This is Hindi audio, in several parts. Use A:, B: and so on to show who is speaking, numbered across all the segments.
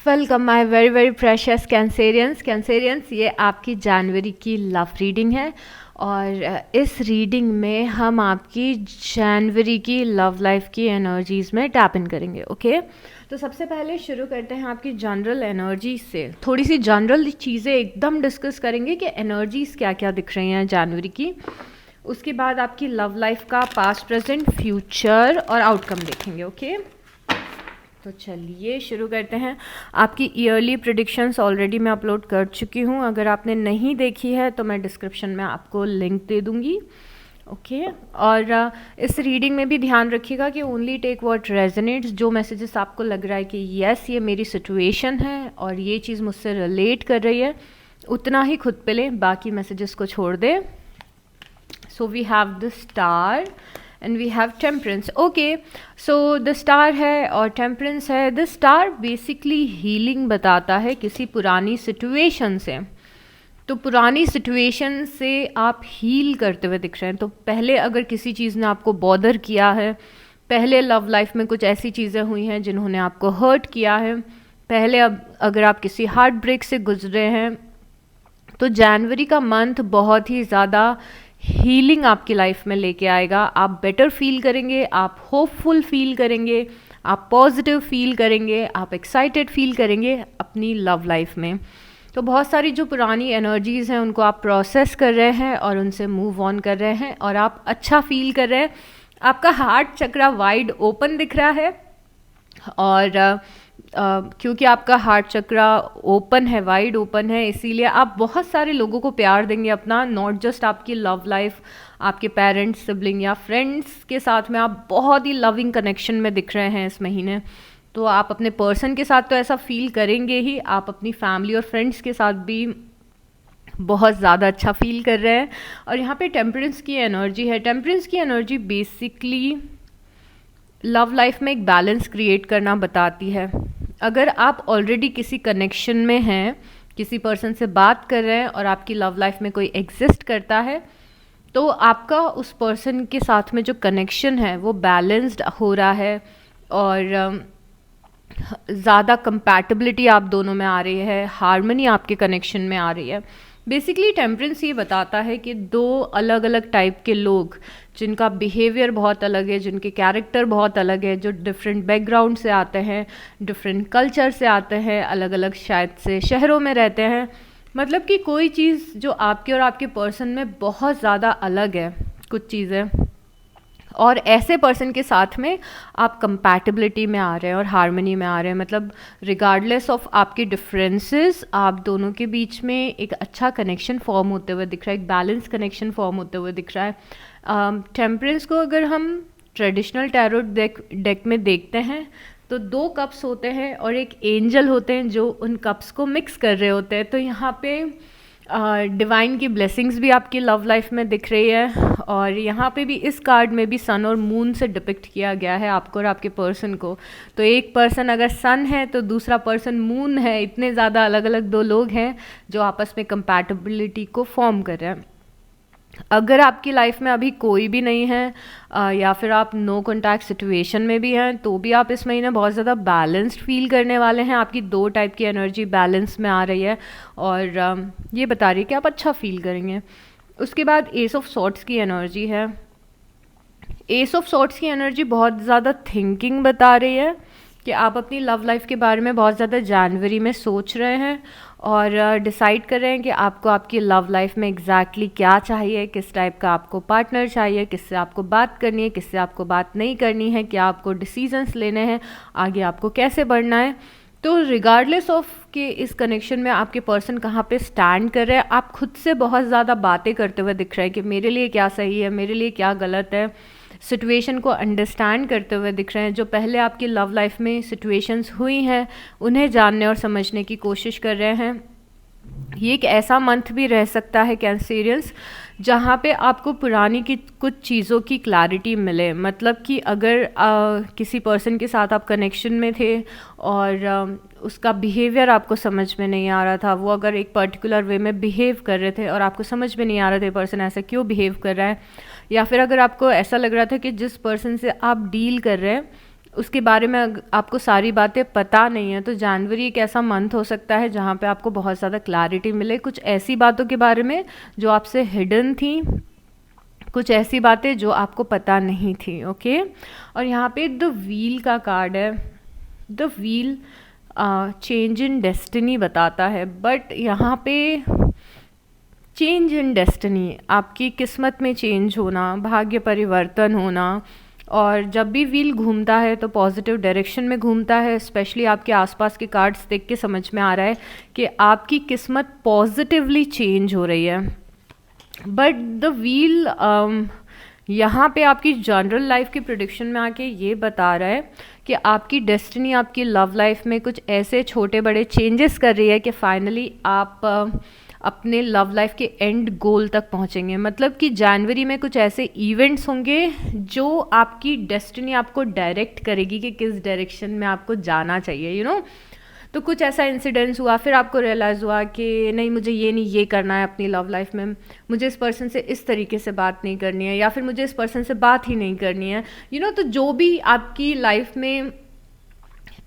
A: Welcome my very very precious Cancerians. ये आपकी जनवरी की लव रीडिंग है और इस रीडिंग में हम आपकी जनवरी की लव लाइफ की एनर्जीज़ में टैप इन करेंगे। ओके तो सबसे पहले शुरू करते हैं आपकी जनरल एनर्जी से। थोड़ी सी जनरल चीज़ें एकदम डिस्कस करेंगे कि एनर्जीज़ क्या क्या दिख रही हैं जनवरी की। उसके बाद आपकी लव लाइफ का पास्ट प्रेजेंट फ्यूचर और आउटकम देखेंगे। ओके तो चलिए शुरू करते हैं। आपकी ईयरली प्रिडिक्शंस ऑलरेडी मैं अपलोड कर चुकी हूँ। अगर आपने नहीं देखी है तो मैं डिस्क्रिप्शन में आपको लिंक दे दूँगी। ओके और इस रीडिंग में भी ध्यान रखिएगा कि ओनली टेक व्हाट रेजोनेट्स। जो मैसेजेस आपको लग रहा है कि यस ये मेरी सिचुएशन है और ये चीज़ मुझसे रिलेट कर रही है, उतना ही खुद पे लें, बाकी मैसेजेस को छोड़ दें। So we have the star and we have temperance. Okay so the star है और टेम्परेंस है। द स्टार बेसिकली हीलिंग बताता है किसी पुरानी सिचुएशन से। तो पुरानी सिचुएशन से आप हील करते हुए दिख रहे हैं। तो पहले अगर किसी चीज़ ने आपको बॉदर किया है, पहले लव लाइफ में कुछ ऐसी चीज़ें हुई हैं जिन्होंने आपको हर्ट किया है, पहले अब अगर आप किसी हार्ट ब्रेक से गुजरे हैं, तो जनवरी का मंथ बहुत ही ज़्यादा हीलिंग आपकी लाइफ में लेके आएगा। आप बेटर फील करेंगे, आप होपफुल फील करेंगे, आप पॉजिटिव फील करेंगे, आप एक्साइटेड फील करेंगे अपनी लव लाइफ में। तो बहुत सारी जो पुरानी एनर्जीज़ हैं उनको आप प्रोसेस कर रहे हैं और उनसे मूव ऑन कर रहे हैं और आप अच्छा फील कर रहे हैं। आपका हार्ट चक्रा वाइड ओपन दिख रहा है और क्योंकि आपका हार्ट चक्रा ओपन है, वाइड ओपन है, इसीलिए आप बहुत सारे लोगों को प्यार देंगे अपना। नॉट जस्ट आपकी लव लाइफ, आपके पेरेंट्स, सिबलिंग या फ्रेंड्स के साथ में आप बहुत ही लविंग कनेक्शन में दिख रहे हैं इस महीने। तो आप अपने पर्सन के साथ तो ऐसा फील करेंगे ही, आप अपनी फैमिली और फ्रेंड्स के साथ भी बहुत ज़्यादा अच्छा फील कर रहे हैं। और यहाँ पे टेम्परेंस की एनर्जी है। टेम्परेंस की एनर्जी बेसिकली लव लाइफ में एक बैलेंस क्रिएट करना बताती है। अगर आप ऑलरेडी किसी कनेक्शन में हैं, किसी पर्सन से बात कर रहे हैं और आपकी लव लाइफ में कोई एग्जिस्ट करता है, तो आपका उस पर्सन के साथ में जो कनेक्शन है वो बैलेंस्ड हो रहा है और ज़्यादा कंपैटिबिलिटी आप दोनों में आ रही है, हार्मनी आपके कनेक्शन में आ रही है। बेसिकली टेम्परेंस ये बताता है कि दो अलग अलग टाइप के लोग जिनका बिहेवियर बहुत अलग है, जिनके कैरेक्टर बहुत अलग है, जो डिफरेंट बैकग्राउंड से आते हैं, डिफरेंट कल्चर से आते हैं, अलग अलग शायद से शहरों में रहते हैं, मतलब कि कोई चीज़ जो आपके और आपके पर्सन में बहुत ज़्यादा अलग है कुछ चीज़ें, और ऐसे पर्सन के साथ में आप कंपैटिबिलिटी में आ रहे हैं और हार्मनी में आ रहे हैं। मतलब रिगार्डलेस ऑफ आपके डिफरेंसेस, आप दोनों के बीच में एक अच्छा कनेक्शन फॉर्म होते हुए दिख रहा है, एक बैलेंस कनेक्शन फॉर्म होते हुए दिख रहा है। टेम्परेंस को अगर हम ट्रेडिशनल टैरो डेक में देखते हैं तो 2 कप्स होते हैं और एक एंजल होते हैं जो उन कप्स को मिक्स कर रहे होते हैं। तो यहाँ पे डिवाइन की ब्लेसिंग्स भी आपकी लव लाइफ में दिख रही है और यहाँ पे भी इस कार्ड में भी सन और मून से डिपिक्ट किया गया है आपको और आपके पर्सन को। तो एक पर्सन अगर सन है तो दूसरा पर्सन मून है। इतने ज़्यादा अलग अलग 2 लोग हैं जो आपस में कंपैटिबिलिटी को फॉर्म कर रहे हैं। अगर आपकी लाइफ में अभी कोई भी नहीं है या फिर आप नो कॉन्टैक्ट सिचुएशन में भी हैं, तो भी आप इस महीने बहुत ज़्यादा बैलेंस्ड फील करने वाले हैं। आपकी 2 टाइप की एनर्जी बैलेंस में आ रही है और ये बता रही है कि आप अच्छा फील करेंगे। उसके बाद एस ऑफ सॉर्ट्स की एनर्जी है। एस ऑफ सॉर्ट्स की एनर्जी बहुत ज़्यादा थिंकिंग बता रही है कि आप अपनी लव लाइफ के बारे में बहुत ज़्यादा जनवरी में सोच रहे हैं और डिसाइड कर रहे हैं कि आपको आपकी लव लाइफ में एग्जैक्टली क्या चाहिए, किस टाइप का आपको पार्टनर चाहिए, किससे आपको बात करनी है, किससे आपको बात नहीं करनी है, क्या आपको डिसीजंस लेने हैं, आगे आपको कैसे बढ़ना है। तो रिगार्डलेस ऑफ कि इस कनेक्शन में आपके पर्सन कहाँ पे स्टैंड कर रहे हैं, आप खुद से बहुत ज़्यादा बातें करते हुए दिख रहे हैं कि मेरे लिए क्या सही है, मेरे लिए क्या गलत है। सिचुएशन को अंडरस्टैंड करते हुए दिख रहे हैं। जो पहले आपकी लव लाइफ में सिचुएशंस हुई हैं उन्हें जानने और समझने की कोशिश कर रहे हैं। ये एक ऐसा मंथ भी रह सकता है कैंसेरियंस जहाँ पे आपको पुरानी की कुछ चीज़ों की क्लैरिटी मिले। मतलब कि अगर किसी पर्सन के साथ आप कनेक्शन में थे और उसका बिहेवियर आपको समझ में नहीं आ रहा था, वो अगर एक पर्टिकुलर वे में बिहेव कर रहे थे और आपको समझ में नहीं आ रहा था पर्सन ऐसा क्यों बिहेव कर रहा है, या फिर अगर आपको ऐसा लग रहा था कि जिस पर्सन से आप डील कर रहे हैं उसके बारे में आपको सारी बातें पता नहीं है, तो जनवरी एक ऐसा मंथ हो सकता है जहाँ पे आपको बहुत ज़्यादा क्लैरिटी मिले कुछ ऐसी बातों के बारे में जो आपसे हिडन थी, कुछ ऐसी बातें जो आपको पता नहीं थी। ओके, और यहाँ पे द व्हील का कार्ड है। The wheel change in destiny बताता है, बट यहाँ पे चेंज इन डेस्टिनी, आपकी किस्मत में चेंज होना, भाग्य परिवर्तन होना। और जब भी व्हील घूमता है तो पॉजिटिव डायरेक्शन में घूमता है। स्पेशली आपके आसपास के कार्ड्स देख के समझ में आ रहा है कि आपकी किस्मत पॉजिटिवली चेंज हो रही है। बट द व्हील यहाँ पे आपकी जनरल लाइफ की प्रेडिक्शन में आके ये बता रहा है कि आपकी डेस्टिनी, आपकी लव लाइफ में कुछ ऐसे छोटे बड़े चेंजेस कर रही है कि फाइनली आप अपने लव लाइफ के एंड गोल तक पहुंचेंगे। मतलब कि जनवरी में कुछ ऐसे इवेंट्स होंगे जो आपकी डेस्टिनी आपको डायरेक्ट करेगी कि किस डायरेक्शन में आपको जाना चाहिए, यू नो। तो कुछ ऐसा इंसिडेंस हुआ, फिर आपको रियलाइज़ हुआ कि नहीं, मुझे ये नहीं, ये करना है अपनी लव लाइफ में, मुझे इस पर्सन से इस तरीके से बात नहीं करनी है, या फिर मुझे इस पर्सन से बात ही नहीं करनी है, यू नो। तो जो भी आपकी लाइफ में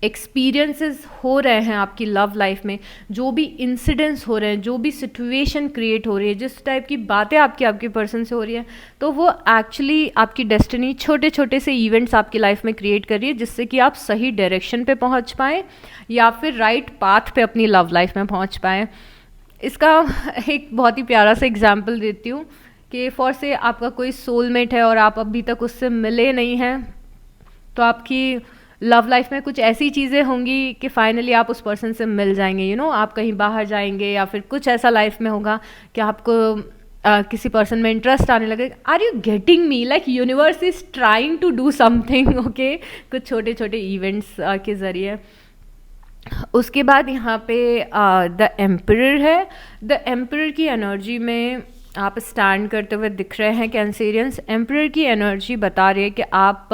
A: एक्सपीरियंसेस हो रहे हैं, आपकी लव लाइफ में जो भी इंसिडेंट्स हो रहे हैं, जो भी सिचुएशन क्रिएट हो रही है, जिस टाइप की बातें आपके पर्सन से हो रही है, तो वो एक्चुअली आपकी डेस्टिनी छोटे छोटे से इवेंट्स आपकी लाइफ में क्रिएट कर रही है, जिससे कि आप सही डायरेक्शन पे पहुंच पाएँ या फिर राइट पाथ पे अपनी लव लाइफ में पहुंच पाएँ। इसका एक बहुत ही प्यारा सा एग्जाम्पल देती हूँ कि फॉर से आपका कोई सोलमेट है और आप अभी तक उससे मिले नहीं हैं, तो आपकी लव लाइफ में कुछ ऐसी चीज़ें होंगी कि फाइनली आप उस पर्सन से मिल जाएंगे, यू नो। आप कहीं बाहर जाएंगे या फिर कुछ ऐसा लाइफ में होगा कि आपको किसी पर्सन में इंटरेस्ट आने लगे। Are you getting me? Like universe is trying to do something, okay, कुछ छोटे छोटे इवेंट्स के ज़रिए। उसके बाद यहाँ पे द एम्परर है। द एम्परर की एनर्जी में आप स्टैंड करते हुए दिख रहे हैं कैंसेरियंस। एम्परर की एनर्जी बता रही है कि आप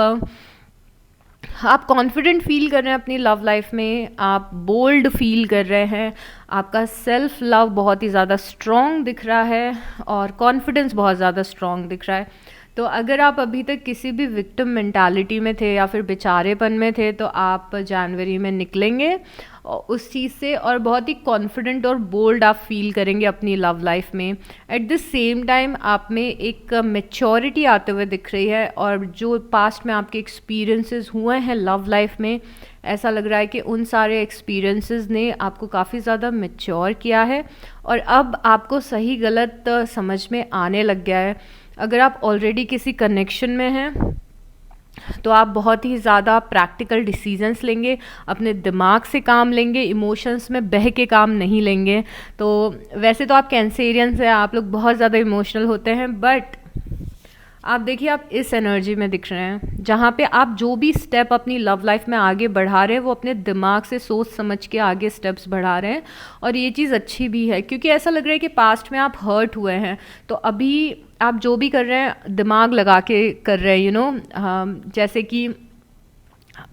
A: कॉन्फिडेंट फील कर रहे हैं अपनी लव लाइफ में, आप बोल्ड फील कर रहे हैं, आपका सेल्फ लव बहुत ही ज़्यादा स्ट्रॉन्ग दिख रहा है और कॉन्फिडेंस बहुत ज़्यादा स्ट्रॉन्ग दिख रहा है। तो अगर आप अभी तक किसी भी विक्टिम मेंटालिटी में थे या फिर बेचारेपन में थे, तो आप जनवरी में निकलेंगे उस चीज़ से और बहुत ही कॉन्फिडेंट और बोल्ड आप फील करेंगे अपनी लव लाइफ में। एट द सेम टाइम आप में एक मैच्योरिटी आते हुए दिख रही है, और जो पास्ट में आपके एक्सपीरियंसेस हुए हैं लव लाइफ में, ऐसा लग रहा है कि उन सारे एक्सपीरियंसेस ने आपको काफ़ी ज़्यादा मैच्योर किया है और अब आपको सही गलत समझ में आने लग गया है। अगर आप ऑलरेडी किसी कनेक्शन में हैं तो आप बहुत ही ज़्यादा प्रैक्टिकल डिसीजंस लेंगे, अपने दिमाग से काम लेंगे, इमोशंस में बह के काम नहीं लेंगे। तो वैसे तो आप कैंसेरियंस हैं, आप लोग बहुत ज़्यादा इमोशनल होते हैं, बट आप देखिए आप इस एनर्जी में दिख रहे हैं जहाँ पे आप जो भी स्टेप अपनी लव लाइफ में आगे बढ़ा रहे हैं वो अपने दिमाग से सोच समझ के आगे स्टेप्स बढ़ा रहे हैं। और ये चीज़ अच्छी भी है क्योंकि ऐसा लग रहा है कि पास्ट में आप हर्ट हुए हैं, तो अभी आप जो भी कर रहे हैं दिमाग लगा के कर रहे हैं, यू नो। जैसे कि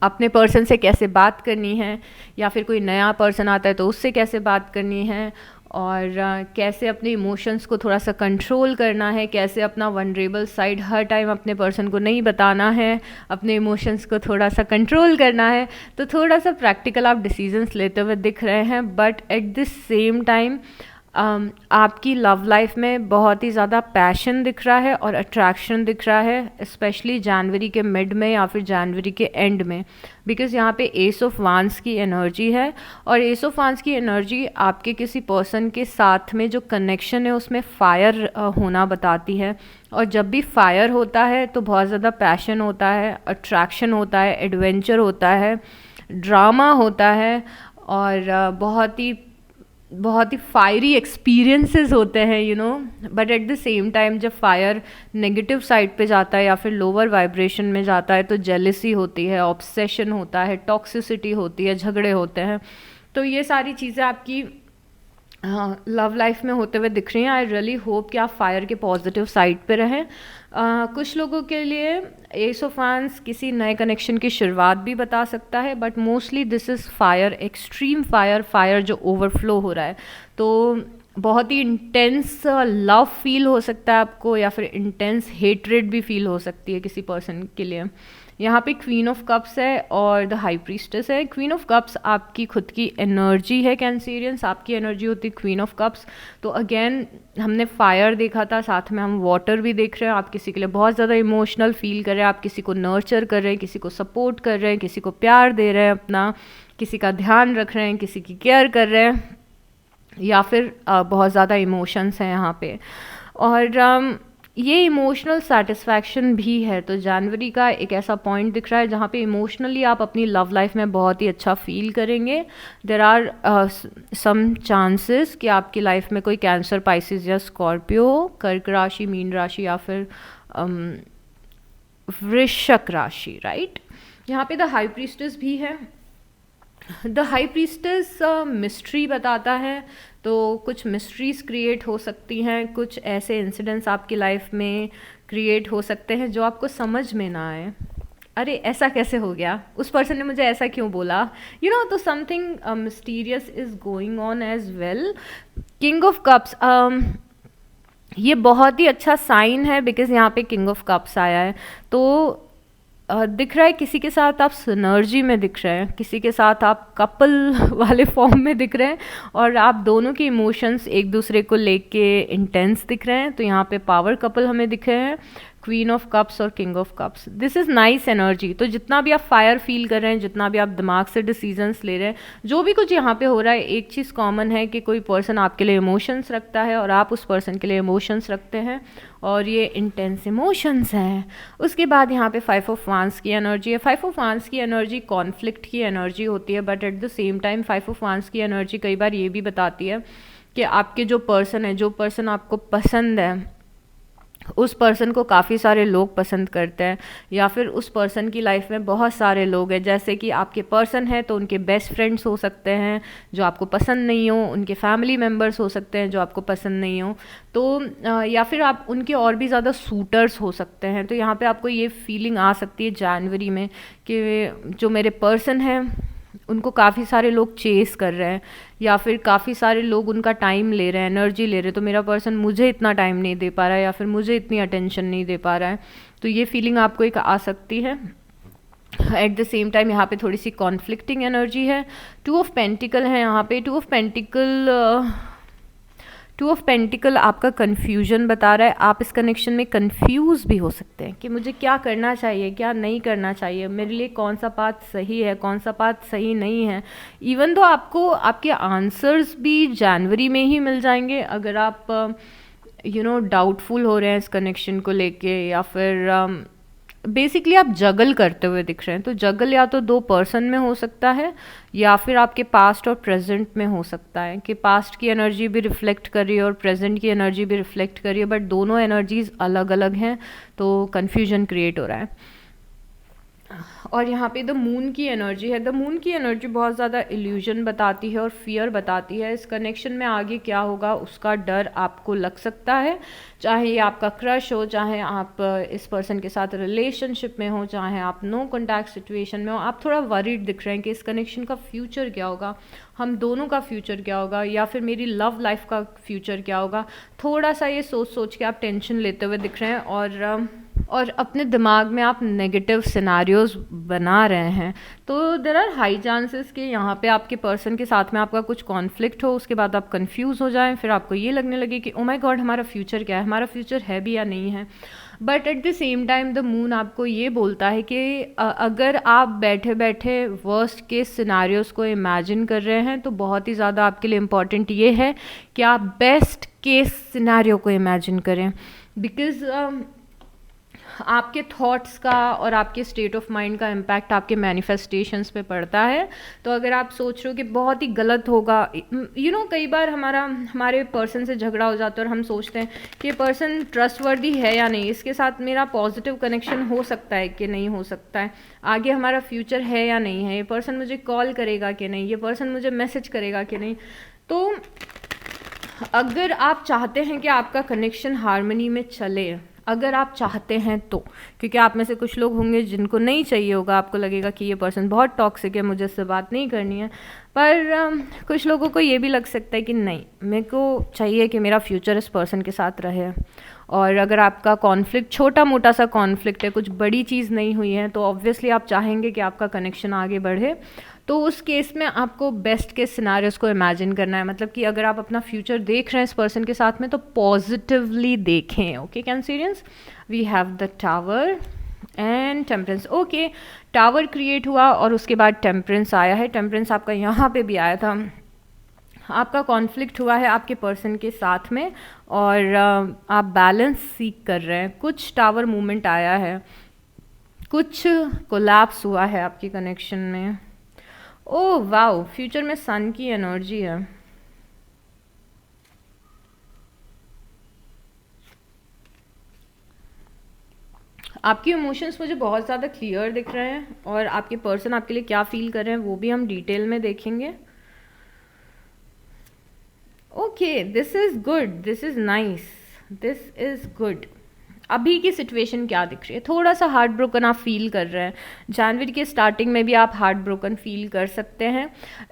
A: अपने पर्सन से कैसे बात करनी है, या फिर कोई नया पर्सन आता है तो उससे कैसे बात करनी है, और कैसे अपने इमोशंस को थोड़ा सा कंट्रोल करना है, कैसे अपना वनरेबल साइड हर टाइम अपने पर्सन को नहीं बताना है, अपने इमोशंस को थोड़ा सा कंट्रोल करना है। तो थोड़ा सा प्रैक्टिकल आप डिसीजंस लेते हुए दिख रहे हैं, but at the same time आपकी लव लाइफ में बहुत ही ज़्यादा पैशन दिख रहा है और अट्रैक्शन दिख रहा है, स्पेशली जनवरी के मिड में या फिर जनवरी के एंड में, बिकॉज़ यहाँ पे एस ऑफ वांस की एनर्जी है। और एस ऑफ वांस की एनर्जी आपके किसी पर्सन के साथ में जो कनेक्शन है उसमें फायर होना बताती है। और जब भी फायर होता है तो बहुत ज़्यादा पैशन होता है, अट्रैक्शन होता है, एडवेंचर होता है, ड्रामा होता है, और बहुत ही फायरी एक्सपीरियंसेस होते हैं, you know. But at the same time जब फायर नेगेटिव साइड पे जाता है या फिर लोअर वाइब्रेशन में जाता है तो जेलसी होती है, ऑब्सेशन होता है, टॉक्सिसिटी होती है, झगड़े होते हैं। तो ये सारी चीज़ें आपकी लव लाइफ में होते हुए दिख रही हैं। आई रियली होप कि आप फायर के पॉजिटिव साइड पे रहें। कुछ लोगों के लिए एस ऑफ वांस किसी नए कनेक्शन की शुरुआत भी बता सकता है, but mostly this is fire, extreme fire, fire जो ओवरफ्लो हो रहा है। तो बहुत ही इंटेंस लव फील हो सकता है आपको, या फिर इंटेंस हेट्रेड भी फील हो सकती है किसी पर्सन के लिए। यहाँ पे क्वीन ऑफ कप्स है और द हाई प्रीस्टेस है। क्वीन ऑफ कप्स आपकी खुद की एनर्जी है कैंसेरियंस, आपकी एनर्जी होती है क्वीन ऑफ कप्स। तो अगेन हमने फायर देखा था, साथ में हम वाटर भी देख रहे हैं। आप किसी के लिए बहुत ज़्यादा इमोशनल फील कर रहे हैं, आप किसी को नर्चर कर रहे हैं, किसी को सपोर्ट कर रहे हैं, किसी को प्यार दे रहे हैं अपना, किसी का ध्यान रख रहे हैं, किसी की केयर कर रहे हैं, या फिर बहुत ज़्यादा इमोशंस हैं यहाँ पे। और ये इमोशनल सेटिस्फैक्शन भी है। तो जनवरी का एक ऐसा पॉइंट दिख रहा है जहाँ पे इमोशनली आप अपनी लव लाइफ में बहुत ही अच्छा फील करेंगे। देर आर सम चांसेस कि आपकी लाइफ में कोई कैंसर, पाइसिस या स्कॉर्पियो, कर्क राशि, मीन राशि या फिर वृश्चिक राशि, राइट। यहाँ पे द हाई प्रीस्टेस भी है। द हाई प्रीस्टेस मिस्ट्री बताता है, तो कुछ मिस्ट्रीज क्रिएट हो सकती हैं, कुछ ऐसे इंसिडेंट्स आपकी लाइफ में क्रिएट हो सकते हैं जो आपको समझ में ना आए। अरे ऐसा कैसे हो गया, उस पर्सन ने मुझे ऐसा क्यों बोला, यू नो। तो something mysterious is going on as well. King of cups, ये बहुत ही अच्छा साइन है बिकॉज यहाँ पे किंग ऑफ कप्स आया है। तो दिख रहा है किसी के साथ आप सिनर्जी में दिख रहे हैं, किसी के साथ आप कपल वाले फॉर्म में दिख रहे हैं, और आप दोनों के इमोशंस एक दूसरे को लेके इंटेंस दिख रहे हैं। तो यहाँ पे पावर कपल हमें दिख रहे हैं, क्वीन ऑफ कप्स और king of cups. This is nice energy. तो जितना भी आप फायर फील कर रहे हैं, जितना भी आप दिमाग से डिसीजंस ले रहे हैं, जो भी कुछ यहाँ पे हो रहा है, एक चीज़ कॉमन है कि कोई पर्सन आपके लिए इमोशंस रखता है और आप उस पर्सन के लिए इमोशंस रखते हैं, और ये इंटेंस इमोशंस हैं। उसके बाद यहाँ पे 5 ऑफ वांड्स की एनर्जी है। 5 ऑफ वांड्स की एनर्जी कॉन्फ्लिक्ट की एनर्जी होती है, but at the same time 5 of wands की एनर्जी कई बार ये भी बताती है कि आपके जो पर्सन है, जो पर्सन आपको पसंद है, उस पर्सन को काफ़ी सारे लोग पसंद करते हैं, या फिर उस पर्सन की लाइफ में बहुत सारे लोग हैं। जैसे कि आपके पर्सन हैं तो उनके बेस्ट फ्रेंड्स हो सकते हैं जो आपको पसंद नहीं हो, उनके फैमिली मेम्बर्स हो सकते हैं जो आपको पसंद नहीं हो, तो या फिर आप उनके और भी ज़्यादा सूटर्स हो सकते हैं। तो यहाँ पे आपको ये फीलिंग आ सकती है जनवरी में कि जो मेरे पर्सन हैं उनको काफ़ी सारे लोग चेस कर रहे हैं, या फिर काफ़ी सारे लोग उनका टाइम ले रहे हैं, एनर्जी ले रहे हैं। तो मेरा पर्सन मुझे इतना टाइम नहीं दे पा रहा है, या फिर मुझे इतनी अटेंशन नहीं दे पा रहा है। तो ये फीलिंग आपको एक आ सकती है। एट द सेम टाइम यहाँ पे थोड़ी सी कॉन्फ्लिक्टिंग एनर्जी है। 2 ऑफ पेंटिकल है यहाँ पे। 2 ऑफ पेंटिकल आपका कन्फ्यूजन बता रहा है। आप इस कनेक्शन में कंफ्यूज भी हो सकते हैं कि मुझे क्या करना चाहिए, क्या नहीं करना चाहिए, मेरे लिए कौन सा पाथ सही है, कौन सा पाथ सही नहीं है। इवन तो आपको आपके आंसर्स भी जनवरी में ही मिल जाएंगे अगर आप डाउटफुल हो रहे हैं इस कनेक्शन को लेके, या फिर बेसिकली आप जगल करते हुए दिख रहे हैं। तो जगल या तो 2 पर्सन में हो सकता है, या फिर आपके पास्ट और प्रेजेंट में हो सकता है कि पास्ट की एनर्जी भी रिफ्लेक्ट कर रही है और प्रेजेंट की एनर्जी भी रिफ्लेक्ट कर रही है, बट दोनों एनर्जीज अलग अलग हैं, तो कन्फ्यूजन क्रिएट हो रहा है। और यहाँ पे द मून की एनर्जी है। द मून की एनर्जी बहुत ज़्यादा इल्यूजन बताती है और फियर बताती है। इस कनेक्शन में आगे क्या होगा उसका डर आपको लग सकता है, चाहे ये आपका क्रश हो, चाहे आप इस पर्सन के साथ रिलेशनशिप में हो, चाहे आप नो कॉन्टैक्ट सिचुएशन में हो। आप थोड़ा वरीड दिख रहे हैं कि इस कनेक्शन का फ्यूचर क्या होगा, हम दोनों का फ्यूचर क्या होगा, या फिर मेरी लव लाइफ का फ्यूचर क्या होगा। थोड़ा सा ये सोच सोच के आप टेंशन लेते हुए दिख रहे हैं, और अपने दिमाग में आप नेगेटिव सिनारियोज बना रहे हैं। तो देर आर हाई चांसेस कि यहाँ पे आपके पर्सन के साथ में आपका कुछ कॉन्फ्लिक्ट हो, उसके बाद आप कंफ्यूज हो जाएं, फिर आपको ये लगने लगे कि ओ माय गॉड हमारा फ्यूचर क्या है, हमारा फ्यूचर है भी या नहीं है। But at the same time the moon आपको ये बोलता है कि अगर आप बैठे बैठे वर्स्ट केस सिनारियोज को इमेजिन कर रहे हैं तो बहुत ही ज़्यादा आपके लिए इम्पॉर्टेंट ये है कि आप बेस्ट केस सिनारियो को इमेजिन करें, बिकॉज आपके थॉट्स का और आपके स्टेट ऑफ माइंड का इम्पैक्ट आपके मैनिफेस्टेशंस पे पड़ता है। तो अगर आप सोच रहे हो कि बहुत ही गलत होगा, कई बार हमारे पर्सन से झगड़ा हो जाता है और हम सोचते हैं कि ये पर्सन ट्रस्टवर्दी है या नहीं, इसके साथ मेरा पॉजिटिव कनेक्शन हो सकता है कि नहीं हो सकता है, आगे हमारा फ्यूचर है या नहीं है, ये पर्सन मुझे कॉल करेगा कि नहीं, ये पर्सन मुझे मैसेज करेगा कि नहीं। तो अगर आप चाहते हैं कि आपका कनेक्शन हार्मनी में चले, अगर आप चाहते हैं तो, क्योंकि आप में से कुछ लोग होंगे जिनको नहीं चाहिए होगा, आपको लगेगा कि ये पर्सन बहुत टॉक्सिक है, मुझे इससे बात नहीं करनी है। पर कुछ लोगों को ये भी लग सकता है कि नहीं, मेरे को चाहिए कि मेरा फ्यूचर इस पर्सन के साथ रहे। और अगर आपका कॉन्फ्लिक्ट छोटा मोटा सा कॉन्फ्लिक्ट है, कुछ बड़ी चीज़ नहीं हुई है, तो ऑब्वियसली आप चाहेंगे कि आपका कनेक्शन आगे बढ़े। तो उस केस में आपको बेस्ट के सिनारियोस को इमेजिन करना है, मतलब कि अगर आप अपना फ्यूचर देख रहे हैं इस पर्सन के साथ में तो पॉजिटिवली देखें। Okay Cancerians, we have the tower and temperance. Okay, tower create हुआ और उसके बाद टेम्परेंस आया है। टेम्परेंस आपका यहाँ पे भी आया था। आपका कॉन्फ्लिक्ट हुआ है आपके पर्सन के साथ में और आप बैलेंस सीख कर रहे हैं। कुछ टावर मूवमेंट आया है, कुछ कोलैप्स हुआ है आपकी कनेक्शन में। ओह वाओ, फ्यूचर में सन की एनर्जी है। आपकी इमोशंस मुझे बहुत ज़्यादा क्लियर दिख रहे हैं और आपके पर्सन आपके लिए क्या फील कर रहे हैं वो भी हम डिटेल में देखेंगे। Okay, this is good, this is nice, this is good. अभी की सिचुएशन क्या दिख रही है? थोड़ा सा हार्ट ब्रोकन आप फील कर रहे हैं। जनवरी के स्टार्टिंग में भी आप हार्ट ब्रोकन फील कर सकते हैं।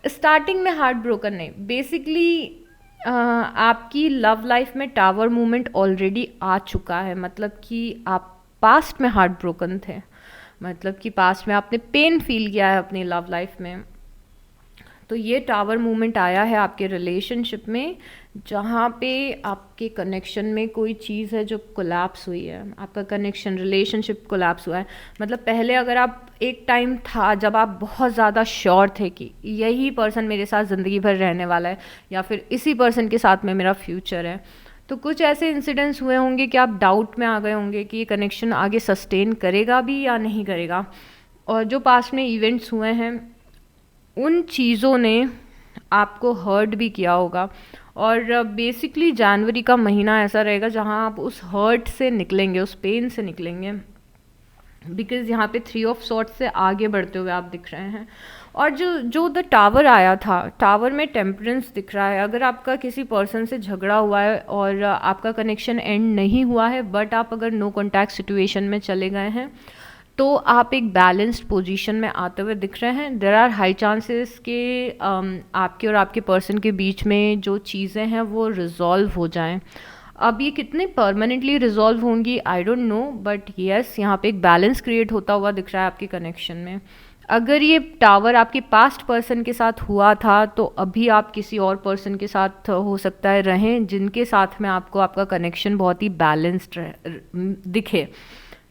A: स्टार्टिंग में हार्ट ब्रोकन नहीं, बेसिकली आपकी लव लाइफ में टावर मूवमेंट ऑलरेडी आ चुका है। मतलब कि आप पास्ट में हार्ट ब्रोकन थे, मतलब कि पास्ट में आपने पेन फील किया है अपनी लव लाइफ में। तो ये टावर मूवमेंट आया है आपके रिलेशनशिप में, जहाँ पे आपके कनेक्शन में कोई चीज़ है जो कोलैप्स हुई है। आपका कनेक्शन, रिलेशनशिप कोलैप्स हुआ है। मतलब पहले अगर आप, एक टाइम था जब आप बहुत ज़्यादा श्योर थे कि यही पर्सन मेरे साथ ज़िंदगी भर रहने वाला है या फिर इसी पर्सन के साथ में मेरा फ्यूचर है। तो कुछ ऐसे इंसिडेंट्स हुए होंगे कि आप डाउट में आ गए होंगे कि ये कनेक्शन आगे सस्टेन करेगा भी या नहीं करेगा। और जो पास्ट में इवेंट्स हुए हैं उन चीज़ों ने आपको हर्ट भी किया होगा। और बेसिकली जनवरी का महीना ऐसा रहेगा जहां आप उस हर्ट से निकलेंगे, उस पेन से निकलेंगे, बिकॉज यहाँ पे 3 ऑफ सॉर्ट्स से आगे बढ़ते हुए आप दिख रहे हैं। और जो द टावर आया था, टावर में टेम्परेंस दिख रहा है। अगर आपका किसी पर्सन से झगड़ा हुआ है और आपका कनेक्शन एंड नहीं हुआ है, बट आप अगर नो कॉन्टैक्ट सिचुएशन में चले गए हैं, तो आप एक बैलेंस्ड पोजीशन में आते हुए दिख रहे हैं। देयर आर हाई चांसेस कि आपके और आपके पर्सन के बीच में जो चीज़ें हैं वो रिजॉल्व हो जाएं। अब ये कितने परमानेंटली रिजॉल्व होंगी I don't know, but yes, यहाँ पे एक बैलेंस क्रिएट होता हुआ दिख रहा है आपके कनेक्शन में। अगर ये टावर आपके पास्ट पर्सन के साथ हुआ था तो अभी आप किसी और पर्सन के साथ हो सकता है रहें, जिनके साथ में आपको आपका कनेक्शन बहुत ही बैलेंस्ड दिखे।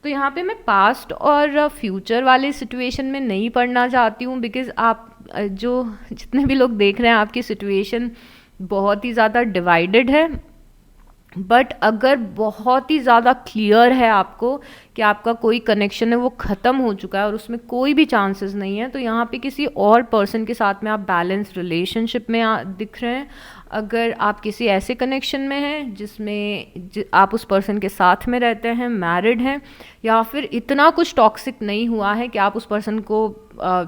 A: तो यहाँ पे मैं पास्ट और फ्यूचर वाले सिचुएशन में नहीं पढ़ना चाहती हूँ, बिकॉज़ आप जो जितने भी लोग देख रहे हैं आपकी सिचुएशन बहुत ही ज़्यादा डिवाइडेड है। बट अगर बहुत ही ज़्यादा क्लियर है आपको कि आपका कोई कनेक्शन है वो ख़त्म हो चुका है और उसमें कोई भी चांसेस नहीं है, तो यहाँ पे किसी और पर्सन के साथ में आप बैलेंस रिलेशनशिप में दिख रहे हैं। अगर आप किसी ऐसे कनेक्शन में हैं जिसमें आप उस पर्सन के साथ में रहते हैं, मैरिड हैं, या फिर इतना कुछ टॉक्सिक नहीं हुआ है कि आप उस पर्सन को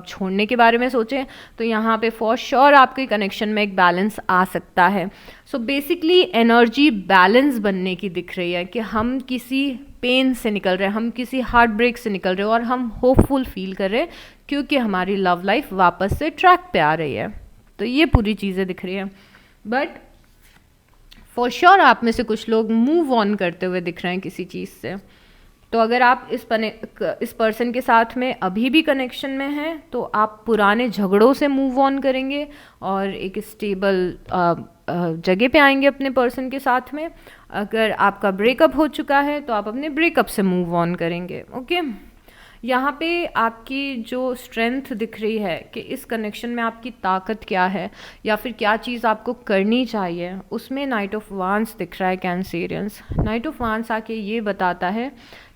A: छोड़ने के बारे में सोचें, तो यहाँ पे फॉर श्योर आपके कनेक्शन में एक बैलेंस आ सकता है। सो बेसिकली एनर्जी बैलेंस बनने की दिख रही है कि हम किसी पेन से निकल रहे हैं, हम किसी हार्ट ब्रेक से निकल रहे हैं और हम होपफुल फील कर रहे हैं क्योंकि हमारी लव लाइफ वापस से ट्रैक पे आ रही है। तो ये पूरी चीज़ें दिख रही हैं। बट फॉर श्योर आप में से कुछ लोग मूव ऑन करते हुए दिख रहे हैं किसी चीज़ से। तो अगर आप इस पर्सन के साथ में अभी भी कनेक्शन में हैं तो आप पुराने झगड़ों से मूव ऑन करेंगे और एक स्टेबल जगह पे आएंगे अपने पर्सन के साथ में। अगर आपका ब्रेकअप हो चुका है तो आप अपने ब्रेकअप से मूव ऑन करेंगे। ओके, यहाँ पे आपकी जो स्ट्रेंथ दिख रही है कि इस कनेक्शन में आपकी ताकत क्या है या फिर क्या चीज़ आपको करनी चाहिए, उसमें नाइट ऑफ वांस दिख रहा है कैंसेरियंस। नाइट ऑफ वांस आके ये बताता है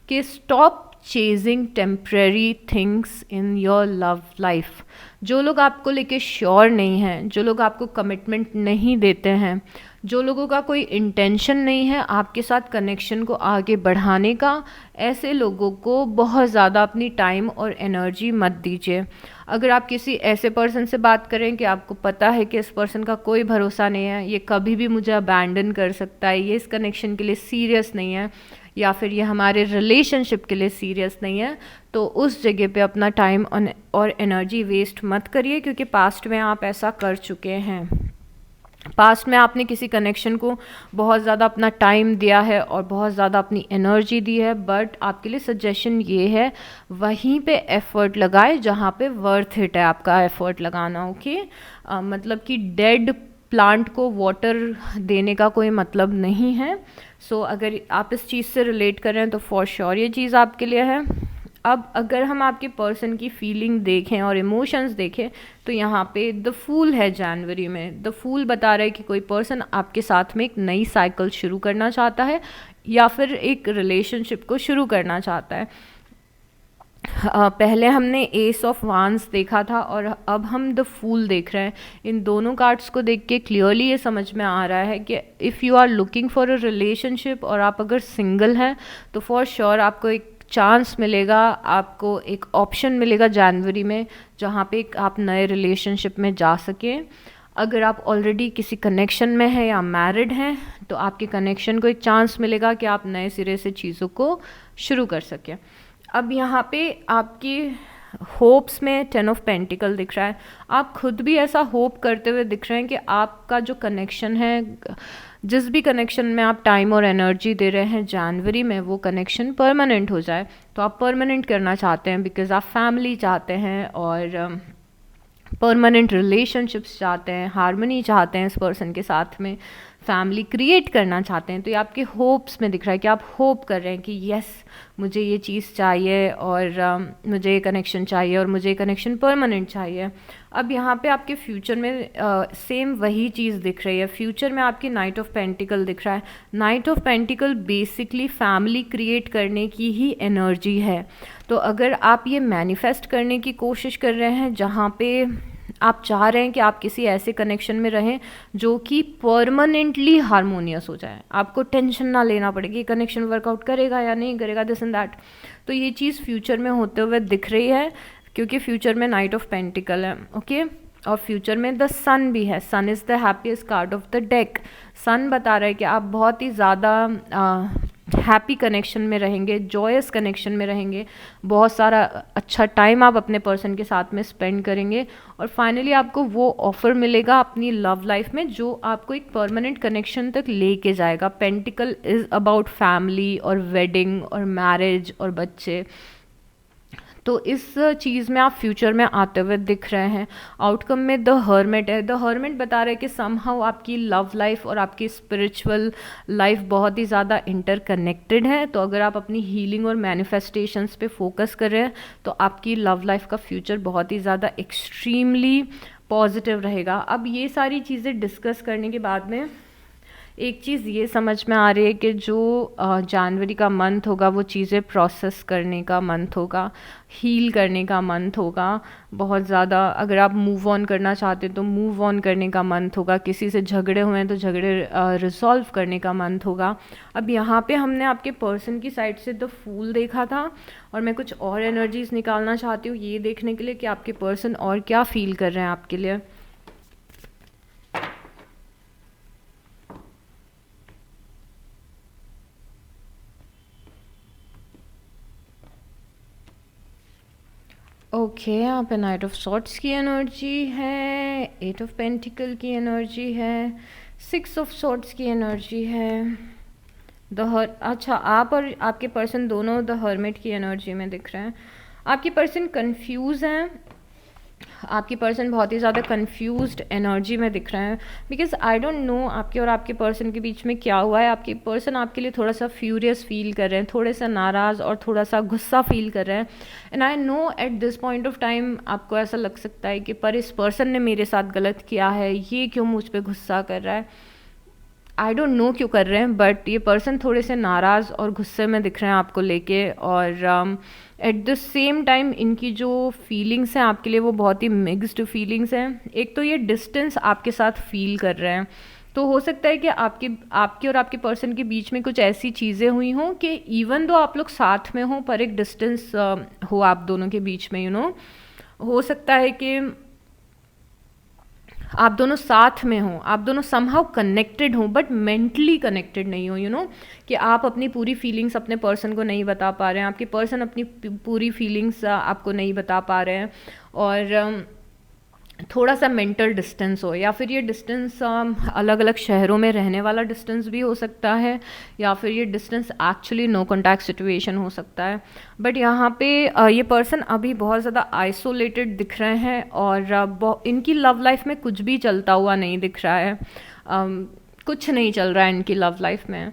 A: कि stop chasing temporary things in your love life. जो लोग आपको लेके श्योर नहीं हैं, जो लोग आपको कमिटमेंट नहीं देते हैं, जो लोगों का कोई इंटेंशन नहीं है आपके साथ कनेक्शन को आगे बढ़ाने का, ऐसे लोगों को बहुत ज़्यादा अपनी टाइम और एनर्जी मत दीजिए। अगर आप किसी ऐसे पर्सन से बात करें कि आपको पता है कि इस पर्सन का कोई भरोसा नहीं है, ये कभी भी मुझे अबैंडन कर सकता है, ये इस कनेक्शन के लिए सीरियस नहीं है, या फिर ये हमारे रिलेशनशिप के लिए सीरियस नहीं है, तो उस जगह पे अपना टाइम और एनर्जी वेस्ट मत करिए, क्योंकि पास्ट में आप ऐसा कर चुके हैं। पास्ट में आपने किसी कनेक्शन को बहुत ज़्यादा अपना टाइम दिया है और बहुत ज़्यादा अपनी एनर्जी दी है, बट आपके लिए सजेशन ये है वहीं पे एफ़र्ट लगाए जहाँ पे वर्थ इट है आपका एफ़र्ट लगाना। ओके, मतलब कि डेड प्लांट को वाटर देने का कोई मतलब नहीं है। सो अगर आप इस चीज़ से रिलेट कर रहे हैं तो फॉर श्योर ये चीज़ आपके लिए है। अब अगर हम आपके पर्सन की फीलिंग देखें और इमोशंस देखें तो यहाँ पे द फूल है। जनवरी में द फूल बता रहा है कि कोई पर्सन आपके साथ में एक नई साइकिल शुरू करना चाहता है या फिर एक रिलेशनशिप को शुरू करना चाहता है। पहले हमने एस ऑफ वांस देखा था और अब हम द फूल देख रहे हैं। इन दोनों कार्ड्स को देख के क्लियरली ये समझ में आ रहा है कि if you are looking for a relationship और आप अगर सिंगल हैं तो फॉर श्योर आपको एक चांस मिलेगा, आपको एक ऑप्शन मिलेगा जनवरी में जहाँ पे आप नए रिलेशनशिप में जा सकें। अगर आप ऑलरेडी किसी कनेक्शन में हैं या मैरिड हैं तो आपके कनेक्शन को एक चांस मिलेगा कि आप नए सिरे से चीज़ों को शुरू कर सकें। अब यहाँ पे आपकी होप्स में 10 ऑफ पेंटिकल दिख रहा है। आप खुद भी ऐसा होप करते हुए दिख रहे हैं कि आपका जो कनेक्शन है, जिस भी कनेक्शन में आप टाइम और एनर्जी दे रहे हैं जनवरी में, वो कनेक्शन परमानेंट हो जाए। तो आप परमानेंट करना चाहते हैं बिकॉज आप फैमिली चाहते हैं और परमानेंट रिलेशनशिप्स चाहते हैं, हार्मनी चाहते हैं इस पर्सन के साथ में, फैमिली क्रिएट करना चाहते हैं। तो ये आपके होप्स में दिख रहा है कि आप होप कर रहे हैं कि यस मुझे ये चीज़ चाहिए और मुझे ये कनेक्शन चाहिए और मुझे ये कनेक्शन परमानेंट चाहिए। अब यहाँ पे आपके फ्यूचर में सेम वही चीज़ दिख रही है। फ्यूचर में आपकी नाइट ऑफ पेंटिकल दिख रहा है। Night of pentacle basically family create करने की ही एनर्जी है। तो अगर आप ये मैनिफेस्ट करने की कोशिश कर रहे हैं जहाँ पे आप चाह रहे हैं कि आप किसी ऐसे कनेक्शन में रहें जो कि परमानेंटली हारमोनियस हो जाए, आपको टेंशन ना लेना पड़े कि कनेक्शन वर्कआउट करेगा या नहीं करेगा, दिस एंड दैट, तो ये चीज़ फ्यूचर में होते हुए दिख रही है क्योंकि फ्यूचर में नाइट ऑफ पेंटिकल है। ओके, और फ्यूचर में द सन भी है। Sun is the happiest card of the deck. Sun बता रहा है कि आप बहुत ही ज़्यादा हैप्पी कनेक्शन में रहेंगे, जॉयस कनेक्शन में रहेंगे, बहुत सारा अच्छा टाइम आप अपने पर्सन के साथ में स्पेंड करेंगे और फाइनली आपको वो ऑफ़र मिलेगा अपनी लव लाइफ में जो आपको एक परमानेंट कनेक्शन तक लेके जाएगा। पेंटिकल इज़ अबाउट फैमिली और वेडिंग और मैरिज और बच्चे। तो इस चीज़ में आप फ्यूचर में आते हुए दिख रहे हैं। आउटकम में द हर्मिट है। द हर्मिट बता रहा है कि समहाउ आपकी लव लाइफ और आपकी स्पिरिचुअल लाइफ बहुत ही ज़्यादा इंटरकनेक्टेड है। तो अगर आप अपनी हीलिंग और मैनिफेस्टेशंस पे फोकस कर रहे हैं तो आपकी लव लाइफ का फ्यूचर बहुत ही ज़्यादा एक्सट्रीमली पॉजिटिव रहेगा। अब ये सारी चीज़ें डिस्कस करने के बाद में एक चीज़ ये समझ में आ रही है कि जो जनवरी का मंथ होगा वो चीज़ें प्रोसेस करने का मंथ होगा, हील करने का मंथ होगा बहुत ज़्यादा। अगर आप मूव ऑन करना चाहते हैं तो मूव ऑन करने का मंथ होगा, किसी से झगड़े हुए हैं तो झगड़े रिजॉल्व करने का मंथ होगा। अब यहाँ पे हमने आपके पर्सन की साइड से द फूल देखा था और मैं कुछ और एनर्जीज निकालना चाहती हूँ ये देखने के लिए कि आपके पर्सन और क्या फील कर रहे हैं आपके लिए। ओके, यहाँ पे नाइट ऑफ सॉर्ट्स की एनर्जी है, 8 ऑफ पेंटिकल की एनर्जी है, 6 ऑफ सॉर्ट्स की एनर्जी है, अच्छा आप और आपके पर्सन दोनों द हर्मिट की एनर्जी में दिख रहे हैं। आपके पर्सन कंफ्यूज हैं, आपकी पर्सन बहुत ही ज़्यादा कंफ्यूज्ड एनर्जी में दिख रहे हैं बिकॉज आई डोंट नो आपके और आपके पर्सन के बीच में क्या हुआ है। आपके पर्सन आपके लिए थोड़ा सा फ्यूरियस फील कर रहे हैं, थोड़े सा नाराज़ और थोड़ा सा गुस्सा फील कर रहे हैं। And I know at this point of time आपको ऐसा लग सकता है कि पर इस पर्सन ने मेरे साथ गलत किया है, ये क्यों मुझ पर गुस्सा कर रहा है। आई डोंट नो क्यों कर रहे हैं बट ये पर्सन थोड़े से नाराज़ और गुस्से में दिख रहे हैं आपको लेके और एट द सेम टाइम इनकी जो फीलिंग्स हैं आपके लिए वो बहुत ही मिक्स्ड फीलिंग्स हैं। एक तो ये डिस्टेंस आपके साथ फील कर रहे हैं, तो हो सकता है कि आपके और आपके पर्सन के बीच में कुछ ऐसी चीज़ें हुई हों कि इवन दो आप लोग साथ में हों पर एक डिस्टेंस हो आप दोनों के बीच में, यू नो। हो सकता है कि आप दोनों साथ में हों, आप दोनों समहाउ कनेक्टेड हों बट मेंटली कनेक्टेड नहीं हो, कि आप अपनी पूरी फीलिंग्स अपने पर्सन को नहीं बता पा रहे हैं, आपके पर्सन अपनी पूरी फीलिंग्स आपको नहीं बता पा रहे हैं, और थोड़ा सा मेंटल डिस्टेंस हो, या फिर ये डिस्टेंस अलग अलग शहरों में रहने वाला डिस्टेंस भी हो सकता है, या फिर ये distance actually no contact situation हो सकता है। बट यहाँ पे ये पर्सन अभी बहुत ज़्यादा आइसोलेटेड दिख रहे हैं, और इनकी लव लाइफ में कुछ भी चलता हुआ नहीं दिख रहा है, कुछ नहीं चल रहा है इनकी लव लाइफ में,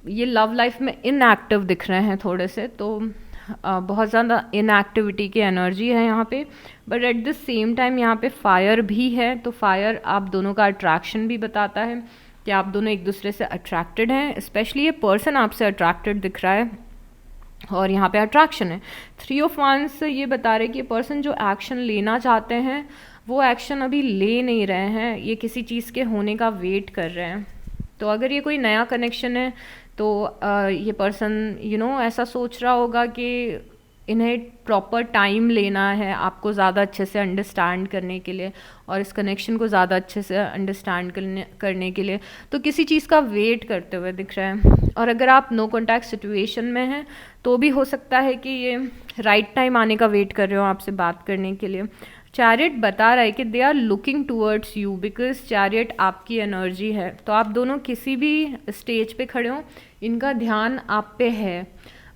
A: ये लव लाइफ में इनएक्टिव दिख रहे हैं थोड़े से, तो बहुत ज़्यादा इनएक्टिविटी की एनर्जी है यहाँ पे। But at the same time यहाँ पे फायर भी है, तो फायर आप दोनों का अट्रैक्शन भी बताता है कि आप दोनों एक दूसरे से अट्रैक्टेड हैं, स्पेशली ये पर्सन आपसे अट्रैक्टेड दिख रहा है, और यहाँ पे अट्रैक्शन है। 3 ऑफ वांड्स ये बता रहे कि ये पर्सन जो एक्शन लेना चाहते हैं वो एक्शन अभी ले नहीं रहे हैं, ये किसी चीज़ के होने का वेट कर रहे हैं। तो अगर ये कोई नया कनेक्शन है तो ये पर्सन ऐसा सोच रहा होगा कि इन्हें प्रॉपर टाइम लेना है आपको ज़्यादा अच्छे से अंडरस्टैंड करने के लिए, और इस कनेक्शन को ज़्यादा अच्छे से अंडरस्टैंड करने के लिए, तो किसी चीज़ का वेट करते हुए दिख रहा है। और अगर आप नो कॉन्टैक्ट सिचुएशन में हैं तो भी हो सकता है कि ये राइट टाइम आने का वेट कर रहे हो आपसे बात करने के लिए। चैरियट बता रहा है कि they are looking towards you, because chariot आपकी एनर्जी है, तो आप दोनों किसी भी स्टेज पे खड़े हो इनका ध्यान आप पे है,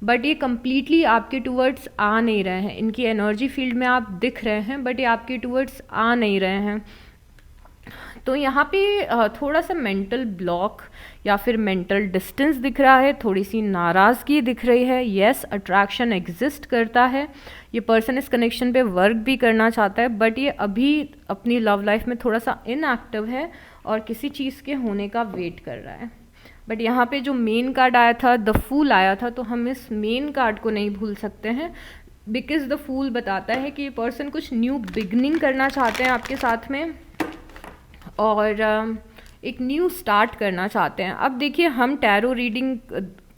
A: बट ये कम्प्लीटली आपके टूवर्ड्स आ नहीं रहे हैं, इनकी एनर्जी फील्ड में आप दिख रहे हैं बट ये आपके टूवर्ड्स आ नहीं रहे हैं। तो यहाँ पे थोड़ा सा मेंटल ब्लॉक या फिर मेंटल डिस्टेंस दिख रहा है, थोड़ी सी नाराज़गी दिख रही है। येस, अट्रैक्शन एग्जिस्ट करता है, ये पर्सन इस कनेक्शन पे वर्क भी करना चाहता है, बट ये अभी अपनी लव लाइफ में थोड़ा सा इनएक्टिव है और किसी चीज़ के होने का वेट कर रहा है। बट यहाँ पे जो मेन कार्ड आया था, द फूल आया था, तो हम इस मेन कार्ड को नहीं भूल सकते हैं, बिकॉज द फूल बताता है कि ये पर्सन कुछ न्यू बिगनिंग करना चाहते हैं आपके साथ में, और एक न्यू स्टार्ट करना चाहते हैं। अब देखिए, हम टैरो रीडिंग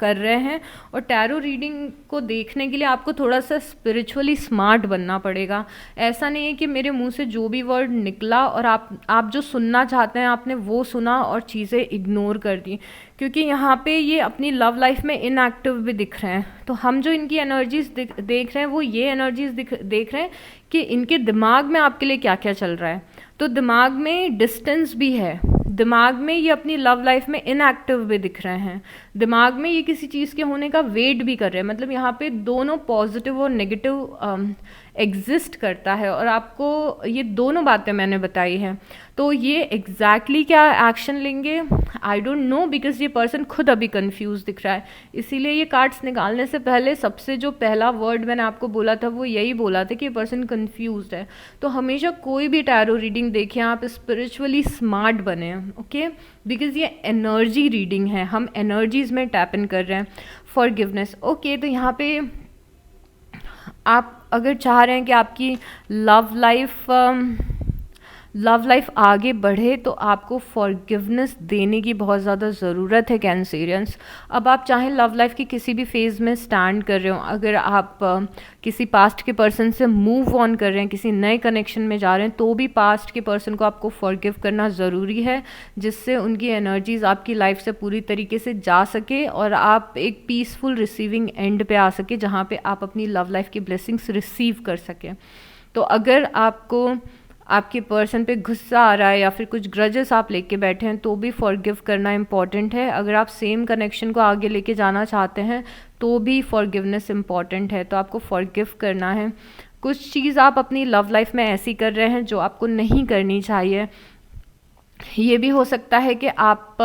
A: कर रहे हैं, और टैरो रीडिंग को देखने के लिए आपको थोड़ा सा स्पिरिचुअली स्मार्ट बनना पड़ेगा। ऐसा नहीं है कि मेरे मुंह से जो भी वर्ड निकला और आप जो सुनना चाहते हैं आपने वो सुना और चीज़ें इग्नोर कर दी, क्योंकि यहाँ पे ये अपनी लव लाइफ में इनएक्टिव भी दिख रहे हैं। तो हम जो इनकी एनर्जीज देख रहे हैं वो ये एनर्जीज देख रहे हैं कि इनके दिमाग में आपके लिए क्या क्या चल रहा है। तो दिमाग में डिस्टेंस भी है, दिमाग में ये अपनी लव लाइफ में इनएक्टिव भी दिख रहे हैं, दिमाग में ये किसी चीज़ के होने का वेट भी कर रहे हैं। मतलब यहाँ पे दोनों पॉजिटिव और नेगेटिव एग्जिस्ट करता है, और आपको ये दोनों बातें मैंने बताई हैं। तो ये एग्जैक्टली क्या एक्शन लेंगे आई डोंट नो, बिकॉज ये पर्सन खुद अभी कंफ्यूज दिख रहा है। इसीलिए ये कार्ड्स निकालने से पहले सबसे जो पहला वर्ड मैंने आपको बोला था वो यही बोला था कि ये पर्सन कंफ्यूज है। तो हमेशा कोई भी टैरो रीडिंग देखें आप स्पिरिचुअली स्मार्ट बने, ओके, बिकॉज ये एनर्जी रीडिंग है, हम एनर्जीज में टैप इन कर रहे हैं। फॉरगिवनेस, ओके, तो यहाँ पे आप अगर चाह रहे हैं कि आपकी लव लाइफ आगे बढ़े तो आपको फॉरगिवनेस देने की बहुत ज़्यादा ज़रूरत है कैंसेरियंस। अब आप चाहें लव लाइफ की किसी भी फेज़ में स्टैंड कर रहे हो, अगर आप किसी पास्ट के पर्सन से मूव ऑन कर रहे हैं, किसी नए कनेक्शन में जा रहे हैं, तो भी पास्ट के पर्सन को आपको फॉरगिव करना ज़रूरी है, जिससे उनकी एनर्जीज़ आपकी लाइफ से पूरी तरीके से जा सके और आप एक पीसफुल रिसीविंग एंड पे आ सके, जहाँ पे आप अपनी लव लाइफ की ब्लेसिंग्स रिसीव कर सकें। तो अगर आपको आपके पर्सन पे गुस्सा आ रहा है या फिर कुछ ग्रजेस आप लेके बैठे हैं, तो भी फॉरगिव करना इम्पॉर्टेंट है। अगर आप सेम कनेक्शन को आगे लेके जाना चाहते हैं तो भी फॉरगिवनेस इम्पॉर्टेंट है, तो आपको फॉरगिव करना है। कुछ चीज़ आप अपनी लव लाइफ में ऐसी कर रहे हैं जो आपको नहीं करनी चाहिए। ये भी हो सकता है कि आप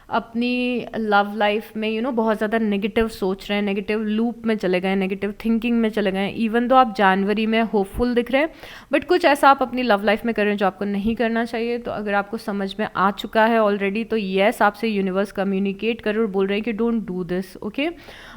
A: अपनी लव लाइफ में बहुत ज़्यादा नेगेटिव सोच रहे हैं, नेगेटिव लूप में चले गए, नेगेटिव थिंकिंग में चले गए। इवन दो आप जनवरी में होपफुल दिख रहे हैं, बट कुछ ऐसा आप अपनी लव लाइफ में कर रहे हैं जो आपको नहीं करना चाहिए। तो अगर आपको समझ में आ चुका है ऑलरेडी, तो येस, आपसे यूनिवर्स कम्युनिकेट कर और बोल रहे हैं कि don't do this, okay.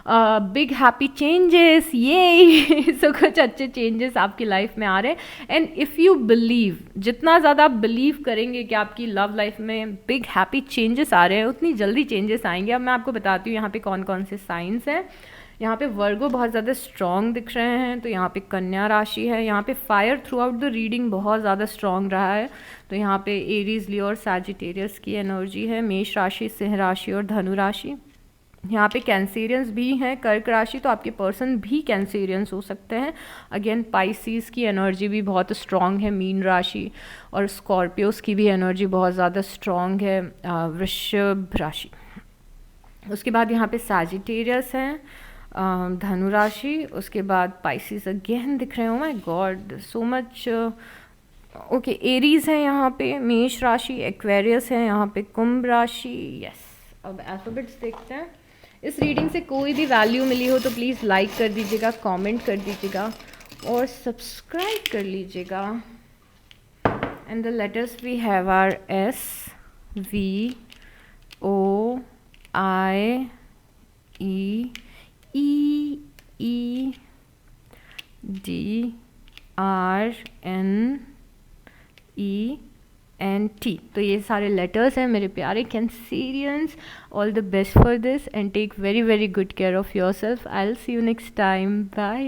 A: Big happy changes, ये सो कुछ अच्छे चेंजेस आपकी लाइफ में आ रहे हैं। एंड इफ़ यू बिलीव, जितना ज़्यादा आप बिलीव करेंगे कि आपकी लव लाइफ में बिग हैप्पी चेंजेस आ रहे हैं, उतनी जल्दी चेंजेस आएंगे। अब मैं आपको बताती हूँ यहाँ पे कौन कौन से साइंस हैं। यहाँ पे वर्गो बहुत ज़्यादा स्ट्रॉन्ग दिख रहे हैं, तो यहाँ पे कन्या राशि है। यहाँ पे fire through out the reading बहुत ज़्यादा स्ट्रॉन्ग रहा है, तो यहाँ पे एरीज, लियो और सैजिटेरियस की एनर्जी है। मेष राशि, सिंह राशि और धनु राशि। यहाँ पे कैंसेरियंस भी हैं, कर्क राशि, तो आपके पर्सन भी कैंसेरियंस हो सकते हैं। अगेन पाइसिस की एनर्जी भी बहुत स्ट्रॉन्ग है, मीन राशि, और स्कॉर्पियोस की भी एनर्जी बहुत ज़्यादा स्ट्रॉन्ग है, वृषभ राशि। उसके बाद यहाँ पे सैजिटेरियस हैं, धनु राशि, उसके बाद पाइसिस अगेन दिख रहे हो, my God so much. Okay, Aries है यहाँ पे, मेष राशि, एक्वेरियस है यहाँ पे, कुंभ राशि। यस, अब अल्फाबेट्स देखते हैं। इस रीडिंग से कोई भी वैल्यू मिली हो तो प्लीज़ लाइक कर दीजिएगा, कमेंट कर दीजिएगा और सब्सक्राइब कर लीजिएगा। And the letters we have are S, V, O, I, E, E, D, R, N, E and T। तो ये सारे लेटर्स हैं मेरे प्यारे Cancerians. All the best for this and take very very good care of your self. I will see you next time. Bye.